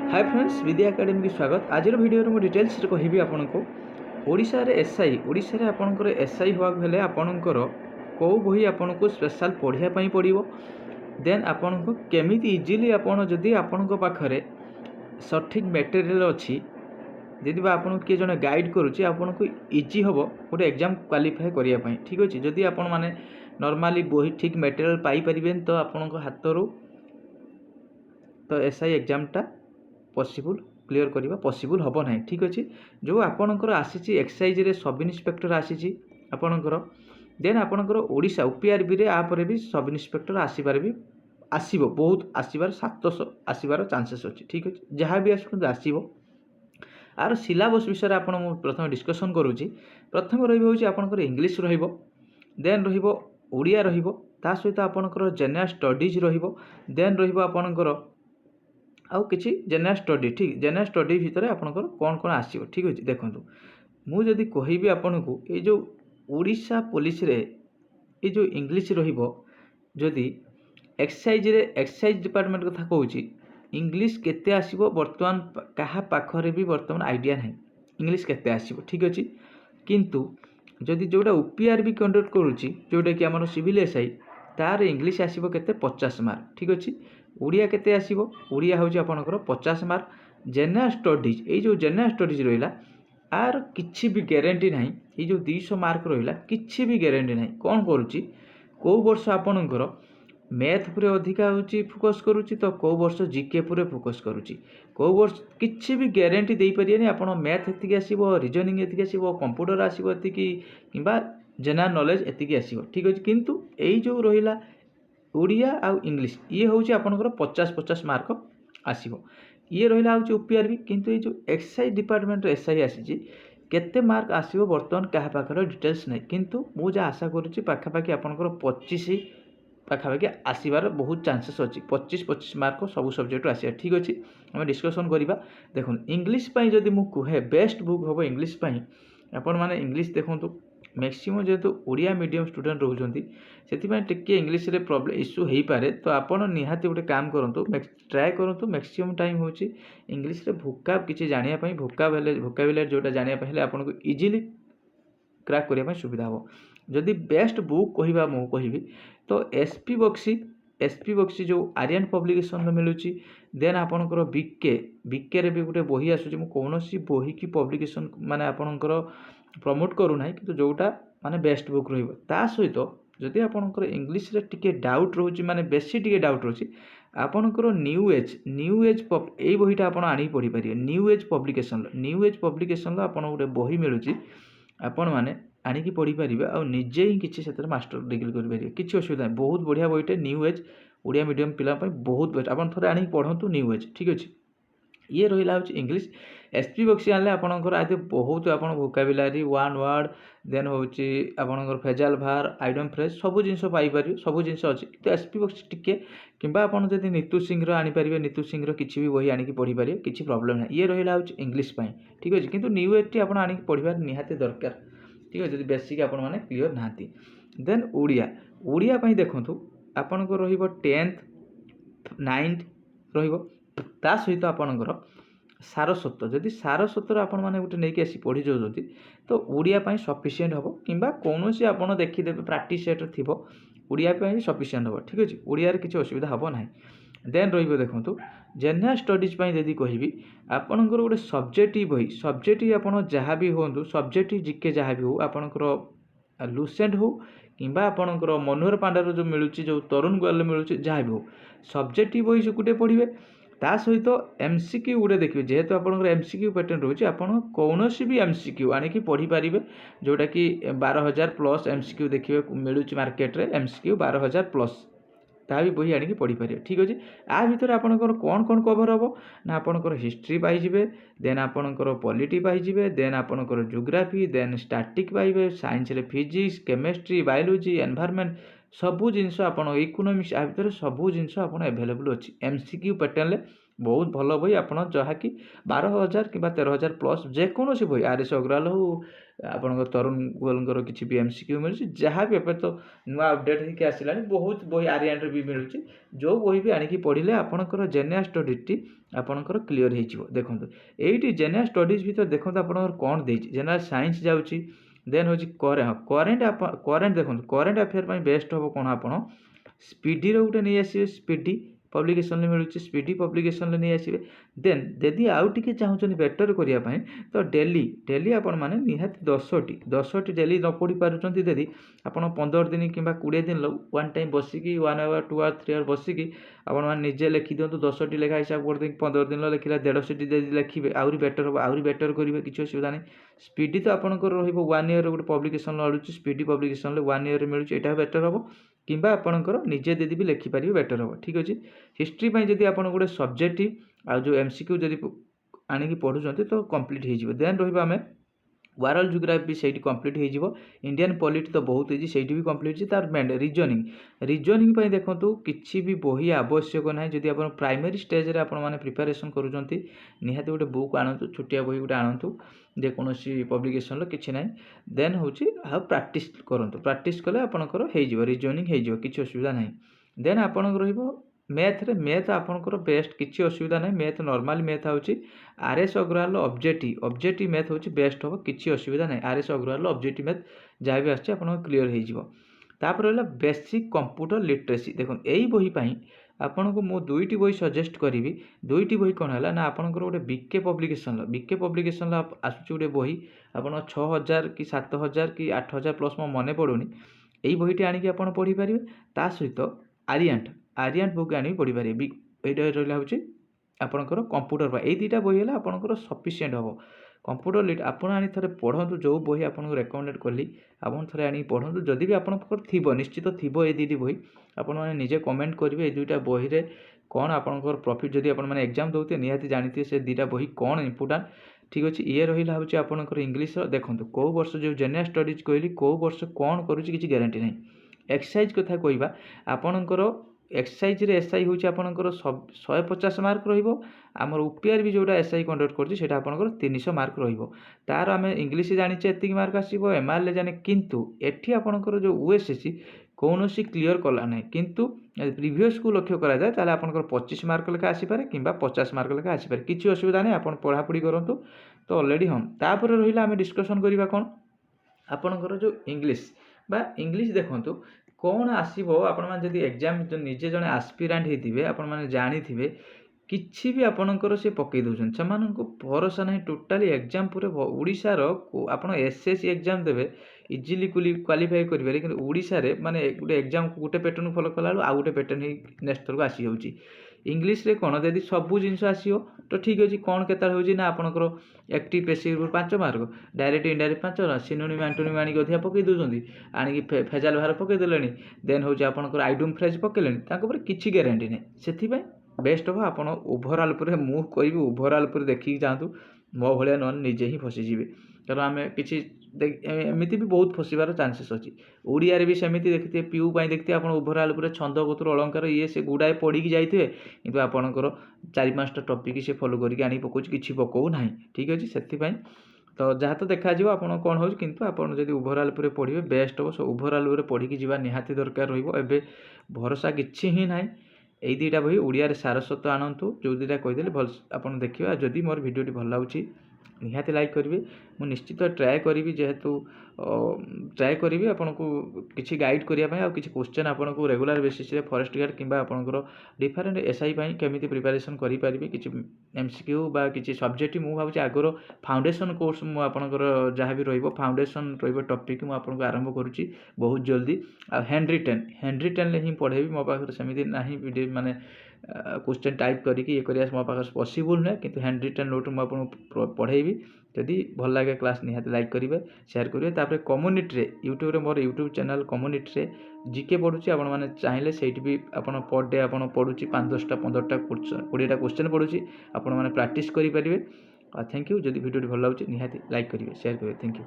Hi friends विद्या academy की स्वागत। आज वीडियो में डिटेल्स कहबी आपको ओडिशा रे एसआई ओडिशा रे आपनकर एसआई होगा बेले आपनकर कौ बही आपको स्पेशल पढ़ाई पड़ो देन आपको केमिति इजिली आपन जदि आपण पाखरे सठिक मटेरियल अच्छी जदि आपन किए जन गाइड करुच्ची आपको इजी हम गोटे एग्जाम क्वालिफाई करने ठीक अच्छे। जदि आपण मैंने नॉर्मली बही ठीक मटेरियल पाइपर तो आपण हाथ रू तो एसआई एग्जामटा पॉसिबल क्लियर करवा पॉसिबल हम ना ठीक अच्छे। जो आपणकर आसी एक्साइज रे सब इन्स्पेक्टर आसी आपणकर देन आपणकर ओडिशा ओपीआरबी रे आपर भी सब इन्स्पेक्टर आसबार भी आसब बहुत आसबार 700 आसबार चांसेस अच्छे ठीक अच्छे। जहाँ भी आसो आर सिलेबस विषय आप प्रथम डिस्कसन करुँच। प्रथम रही इंग्लीश देन ओडिया ता सहित आपणकर जनरल स्टडीज देन आपणकर आउ किसी जनरल स्टडी ठीक जनरल स्टडी भितर आपंकर कौन कौन आसो ठीक अच्छे। देखो मुझे कहबी आपन को ये जो ओडिशा पुलिस रे ये जो इंग्लीश रही एक्साइज रे एक्साइज डिपार्टमेंट कथा कहूँ इंग्लीश केते आसीबो वर्तमान कहा पाखरे भी वर्तमान आइडिया नहीं इंग्लीश केते आसीबो ठीक अच्छे। किंतु जदि जोटा ओपीआरबी कंडक्ट करुच्ची जोटा कि आम सिविल एसआई तार इंग्लीश आसीबो केते 50 मार्क ठीक अच्छे। ओडिया केते आसीबो ओडिया होची आपनकर 50 मार्क। जनरल स्टडीज ये जो जनरल स्टडीज रहिला आर किछि भी ग्यारंटी नहीं ये जो 200 मार्क रहिला किछि भी ग्यारंटी नहीं कौन करुच्ची को वर्ष आपनकर मैथ पूरे अधिका होची फोकस करुच्ची तो को वर्ष जीके पूरे फोकस करुच्ची को वर्ष किछि भी ग्यारंटी दे परियनी आपण मैथ एतिकी आसीबो रीजनिंग एतिकी आसीबो कंप्यूटर आसीबो एतिकी किंबा जनरल नॉलेज एतिकी आसीबो ठीक अछि। किंतु एई जो रहिला ओडिया आउ इंग्लीश ये हूँ आपंकर 50-50 मार्क आसो ये रहा हूँ ओपीआरबी। किंतु ये जो एक्साइज डिपार्टमेंट एसआई आसी केते मार्क आसो बर्तमान क्या पाखर डिटेल्स नहीं किंतु मुझे आशा करुच्ची पाखापाखि आपंकर 25 पाखापाखि आसबार बहुत चांसेस अच्छी 25-25 मार्क सब सब्जेक्ट आसा ठीक अच्छे। आम डिस्कसन करवा देखो इंग्लीश जदि मुझे बेस्ट बुक हम इंग्लीश आपण मैंने इंग्लीश देखूँ मैक्सिमम जेहेतु ओडिया मीडियम स्टूडेंट रोचंती से टिके इंग्लीश रे प्रॉब्लम इश्यू हो पारे तो आपण निहाती गोटे काम करूँ ट्राए करूँ मैक्सिमम टाइम हूँ इंग्लीश रे भोकाब किसी जानापी भोकाबुलरी जोटा जानापी आपको इजिली क्रैक करने सुविधा हम। जदि बेस्ट बुक कहवा मु कहि तो एसपी बक्सी जो आर्यन पब्लिकेशन मिलूँ देन आपणकर बीके रे भी गोटे बही आसूँ कौन बही की पब्लिकेशन माने आपणकर प्रमोट करूना कि जोटा माने बेस्ट बुक ता सहित जदि आपणकर इंग्लीश रे टिके डाउट रोचे माने बेसी टिके डाउट रोचे आपणकर न्यू एज ये बहीटा आप आनी पढ़ी पारे न्यू एज पब्लिकेशन आपन गोटे बही मिलूँ आपण मैंने आनिकी पढ़ी पारे आ निजे ही किसी से मास्टर डिग्री करेंगे किसी असुविधा नहीं। बहुत बढ़िया बहीटे न्यू एज ओडिया मीडियम पिला बहुत बेस्ट आप थे आनी पढ़तु न्यू एज ठीक अच्छे। ये रहा हूँ इंग्लीश एसपी बक्सी आने आपंकर आज बहुत आप भोकाबुलरी वन वर्ड देन हूँ आपंकर फेजाल भार आइडम फ्रेज सब जिन पाइपर सब जिन अच्छी तो एसपी बक्सी टिके कि जब नीतू सिंह आनीपारे नीतू सिंह किसी भी बही आनिकी पढ़ी पारे किसी प्रॉब्लम ना। ये रहा हूँ इंग्लीश ठीक अच्छे किंतु न्यू एज टी आप आनिकी पढ़ार निहाती दरकार ठीक अच्छे बेसिक आपण मैंने क्लीयर ना। देन ओडिया देखूँ आपंकर टेन्थ 9th ता सहित आपणकर सारस्वत जदि सारस्वतर आपण मैंने गोटे नहीं आसी पढ़ी जाऊँगी तो ओडिया सफिसीयंट हम कि कौन सी आप देखीदे प्राक्ट सेट थी ओडिया सफिसीयंट हम ठीक अच्छे ओडिया किसी असुविधा हम ना। देन देखो जनरल स्टडीज जदि कहबी आपणकर गोटे सब्जेक्टिव बही सब्जेक्टिव आप जहाँ भी हूँ सब्जेक्टिव जिके जहाँ भी हो आपणकर लुसेंट हो कि आपणकर मनोहर पांडार जो मिलूँ जो तरुण गोयल मिलूँ जहाँ भी हो सब्जेक्टिव बही से गोटे पढ़े ता सहित एमसीक्यू गोटे देखिए जेहेतु आपंकर एमसीक्यू पैटर्न रोचे आपन कौन भी एमसीक्यू आनिकी पढ़ी पारे जोटा कि 12,000 प्लस एमसीक्यू देखिए मिलूँ मार्केट रे एमसीक्यू 12,000 प्लस ता भी बही आनिकी पढ़ी पारे ठीक अच्छे। आ भितर आपंकर कौन कौन कवर हम ना आपंकर हिस्ट्री पाइबे देन आपंकर पॉलिटी पाइबे देन आपंकर जियोग्राफी देन स्टैटिक पाइबे साइंस रे फिजिक्स केमिस्ट्री बायोलॉजी एनवायरनमेंट सबू जिनस आप इकोनॉमिक्स आ भितर सबू जिनस आप एवेलेबल अच्छी एमसीक्यू पैटर्न बहुत भल बही आपण जहाँकि 12,000 कि 13,000 प्लस जेकोसी बही आर.एस. अग्रवाल हो आपण तरुण गोलकर किसी भी MCQ मिलूँ जहाँ भी एवं तो नुआ अपडेट होकर आसला बहुत बही आर्यन भी मिलूँ जो बही भी आणिकी पढ़ले आपंकर जेनेराल स्टडीज आपंकर क्लीयर हो देखो ये जेनेराल स्टडीज भर देखो आप कौन दे जेनेराल साइंस जाऊँगी देन हूँ करेन्ट देखो करेन्ट अफेयर बेस्ट हम कौन आप स्पीडी गोटे नहीं आसवे स्पीडी पब्लिकेशन मिलूँ स्पीडी पब्लिकेशन नहीं आसवे देन यदि आउ टे चाहूँ बेटर करने तो डेली डेली आपण मैंने निहाती 10टी डेली न पढ़ी पार्टी यदि आप 15 दिन कि 20 दिन वन टाइम बसिकी 1 आवर 2 आवर 3 आवर बसिकी आपने निजे लिखि दिखाँ 10टी लेखा हिसाब कर 15 दिन लिखला 150 लिखे आहरी बेटर हम आहरी बेटर करेंगे किसी असुविधा नहीं स्पीडी तो आपंकर वन ईयर गोटे पब्लिकेशन मिलूँ स्पीडी पब्लिकेशन 1 ईयर मिलूँ यहाँ बेटर हम कि आपंकर निजे यदि भी लिखिपारे बेटर हम ठीक अच्छे हिस्ट्री जदि आप गोटे सब्जेक्टिव आ जो MCQ जदि आणिकी पढ़ुं तो कंप्लीट हो देन रहा वर्ल्ड जियोग्राफी से कंप्लीट हो इंडियन पॉलिटी तो बहुत इजी से भी कंप्लीट है तार मेन रीजनिंग देखो किसी भी बही आवश्यक ना जदि आप प्राइमरी स्टेज रे आपण मैंने प्रिपेरेसन करुँच निहाती गोटे बुक आणतु छोटिया बही गोटे आणतु जेकोसी पब्लिकेशन किसी ना देन हूँ आ प्राक्टिस करूँ प्राक्टिस कले आपंकर रीजनिंग हो किसी असुविधा ना देन आपन मैथ आपंकर बेस्ट किसी असुविधा ना मैथ नॉर्मल मैथ हूँ आर.एस. अग्रवाल ऑब्जेक्टिव मैथ हूँ बेस्ट हम किसी असुविधा ना आर.एस. अग्रवाल ऑब्जेक्टिव मैथ जहाँ भी आस क्लीयर होपर रहा बेसिक कंप्यूटर लिटरेसी देखो यही बही आपन को मु 2टी बही सजेस्ट करी 2टी बही कौन है ना आपंकर गोटे बीके पब्लिकेशन आसूँ गोटे बही आप 6,000 कि 7,000 कि 8,000 प्लस मो मन पड़ूनी यही बहीटी आणिकी आप पढ़ी पारे ता सहित आर्यंट बुक आनी पढ़ी पारे यहाँ रहा हूँ आपंकर कंप्यूटर पर यही 2टा बही है आपंकर सफिसीयंट हम कंप्यूटर लिट आपड़ आनी थे पढ़ु जो बही आपको रेकमेंडेड कली आप थे आनी पढ़ु जदि भी आपंकर थी निश्चित थी ये 2टी बही आपण मैंने निजे कमेंट करेंगे 2टा बही रे कौन आपंकर प्रॉफिट जदि आप एग्जाम दौते निहाती जानते से 2टा बही कौन इंपोर्टाट ठीक अच्छे ये रहा हूँ आपंकर इंग्लीश देखो कौ वर्ष जो जेनेराल स्टडीज कहली कौ वर्ष कौन करुँच किसी ग्यारंटी नहीं एक्सरसाइज कथा कहवा आपणकर एक्सरसाइज रे एसआई हूँ आपंकर 150 मार्क रमर UPR भी जोटा एसआई कंडक्ट कर 300 मार्क तार आम इंग्लीश जाने एति मार्क आसो MRL जाने किंतु एठी आपंकर जो USSC कौन सी क्लीयर कला ना किंतु प्रीवियस को लक्ष्य करा जाए ताले आपंकर 25 मार्क लेखा आसीपारे कि 50 मार्क लेखा आसीपारे किसी असुविधा नहीं आप पढ़ापढ़ी करूँ तो ऑलरेडी हम तापर रहा आम डिस्कसन करवा कौन आपंकर जो इंग्लीश देखो कौन आसो आपड़ी एग्जाम जो निजे जड़े आस्पिरांट होते आपने जानी किसी भी आपणकर से पकई दौरान से भरोसा ना टोटाली एग्जाम पूरे ओडिशार आप SSC एग्जाम देवे इजिली क्वालिफाई करेंगे कि ओडिशा रे माने गोटे एग्जाम गोटे पैटर्न फॉलो कला आउ गोटे पैटर्न नेक्स्ट थर को आसी जाऊँगी इंग्लीश रे कौन यदि सबू जिन आसो तो ठीक अच्छे कौन के ना आपंकर active passive 5 mark direct indirect 5 mark synonym antonym आनिक अधिक पकई दौरान आणिक फेजाल बाहर पकईदे देन हूँ आपंकर आइडम फ्रेज पकड़े किसी ग्यारंटी नहीं से बेस्ट हम आप ओभरऑल पर मुझे कह ओभरऑल पर देखिए जातु मो भाया न निजे ही फसीजे कारण आम कि एमती भी बहुत फसबार चान्सेस अच्छी ओडिया भी सेमती देखिए पीयू देखिए आप ओभरऑल पर छंद गोत्र अलंकार ये से गुड़ाए पढ़ी जाइए कि आपंकर 4-5टा टॉपिक से फॉलो करके आनी पकाऊँ कि पकाऊ ना ठीक अच्छे से तो जहाँ तो देखा आप कौन हो कि आपड़ ओभरऑल पर पढ़े बेस्ट हम ओभरऑल पर पढ़ी जावा निहाती दरकार रही भरोसा किसी ही ना यही 2टा बही ओडिया सारस्वत आणतु जो 2टा कहीदेली भल आप देखा जदि मोर भिडियोटी भल लगे निहाती लाइक करेंगे मुझे निश्चित ट्राए करी जेहेतु ट्राए करी आपन को किसी गाइड करने आ किसी क्वेश्चन आपन को रेगुलर बेसिस रे फॉरेस्ट गार्ड किंबा आपनकर डिफरेंट एसआई केमी प्रिपेरेसन करें किसी MCQ बा किसी सब्जेक्ट मुझे भावी आगर फाउंडेशन कोर्स मुझे जहाँ भी फाउंडेशन टॉपिक मुझे आरंभ करुच्ची बहुत जल्दी आ हैंड रिटेन ही पढ़ेबी मो पाखे सेमती ना वीडियो माने क्वेश्चन टाइप करके ये करिया मो पाखे पॉसिबल ना किंतु हैंड रिटेन नोट मुझे पढ़ेबी जदि भल लगे क्लास निहाती लाइक करेंगे शेयर करेंगे तापर कम्युनिटी रे यूट्यूब रे मोर यूट्यूब चैनल कम्युनिटी रे जीके पढ़ुची आपण मैंने चाहिए सेठी भी आपण पर डे आपण पढ़ुची 5-10टा 15टा 20टा क्वेश्चन पढ़ुची आपण मैंने प्रैक्टिस करेंगे थैंक यू जदि वीडियो भल लगे निहाती लाइक करेंगे शेयर करेंगे थैंक यू।